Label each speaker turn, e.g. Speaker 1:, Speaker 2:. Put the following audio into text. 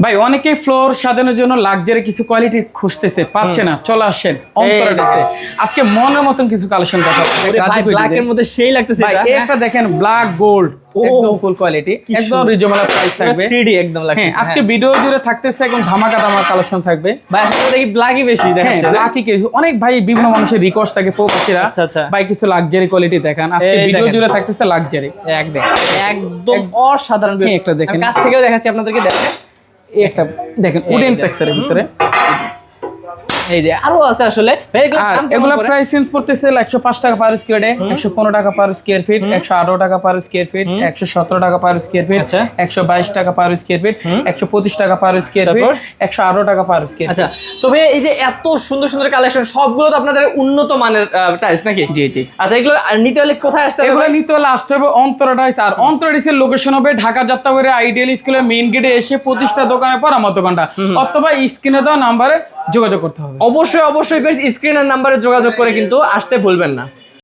Speaker 1: ভাই অনেকেই ফ্লোর সাজানোর জন্য লাক্সারি কিছু কোয়ালিটি খুঁজতেছে, পাচ্ছে না, চলে আসেন অন্তরা ডেসে। আজকে মনের মতন কিছু কালেকশন দেখাবো।
Speaker 2: ভাই ব্ল্যাক এর মধ্যে সেই লাগতেছে
Speaker 1: ভাই
Speaker 2: এটা।
Speaker 1: একটা দেখেন ব্ল্যাক গোল্ড, একদম ফুল কোয়ালিটি, একদম রিজনেবল প্রাইস থাকবে।
Speaker 2: 3D একদম লাগতেছে।
Speaker 1: হ্যাঁ, আজকে ভিডিও জুড়ে থাকতেছে একদম ধামাকা কালেকশন থাকবে।
Speaker 2: ভাই আজকে দেখি ব্ল্যাকই বেশি
Speaker 1: হ্যাঁ,
Speaker 2: দেখাচ্ছে।
Speaker 1: ব্ল্যাকই কিছু অনেক ভাই বিভিন্ন মানুষের রিকোয়েস্ট থাকে প্রবাসীরা,
Speaker 2: আচ্ছা, আচ্ছা।
Speaker 1: ভাই কিছু লাক্সারি কোয়ালিটি দেখান। আজকে
Speaker 2: এই
Speaker 1: ভিডিও
Speaker 2: দেখেন।
Speaker 1: জুড়ে থাকতেছে লাক্সারি।
Speaker 2: একদম অসাধারণ।
Speaker 1: হ্যাঁ, একটা দেখেন।
Speaker 2: কাছ থেকেও দেখাচ্ছি আপনাদেরকে, দেখেন
Speaker 1: এই একটা দেখেন উডেন টেক্সচারের ভিতরে।
Speaker 2: এই যে আরো আছে আসলে। ভাই এগুলো
Speaker 1: আর
Speaker 2: দাম কেমন
Speaker 1: এগুলা
Speaker 2: পড়ে?
Speaker 1: প্রাইস চেঞ্জ করতেছে 105 টাকা পার স্কয়ার ডে, 115 টাকা পার স্কয়ার ফিট, 118 টাকা পার স্কয়ার ফিট, 117 টাকা পার স্কয়ার ফিট,
Speaker 2: আচ্ছা।
Speaker 1: 122 টাকা পার স্কয়ার ফিট, 125 টাকা পার স্কয়ার ফিট,
Speaker 2: তারপর?
Speaker 1: 118 টাকা পার স্কয়ার ফিট।
Speaker 2: আচ্ছা, তো ভাই এই যে এত সুন্দর সুন্দর কালেকশন, সবগুলো তো আপনাদের উন্নত মানের টাইলস নাকি?
Speaker 1: জি জি।
Speaker 2: আচ্ছা, এগুলো নিতে হলে কোথায় আসতে হবে?
Speaker 1: এগুলো নিতে হলে আসতে হবে অন্তরা ডাইস। আর অন্তরা ডাইসের লোকেশন হবে ঢাকা যাত্রাবাড়ি আইডিয়াল স্কুলের মেইন গেটে এসে 25টা দোকানের পর আমার দোকানটা, অথবা স্ক্রিনে দেওয়া নাম্বারে যোগাযোগ করতে হবে।
Speaker 2: অবশ্যই অবশ্যই স্ক্রিনের নাম্বারে যোগাযোগ করে কিন্তু আসতে ভুলবেন না।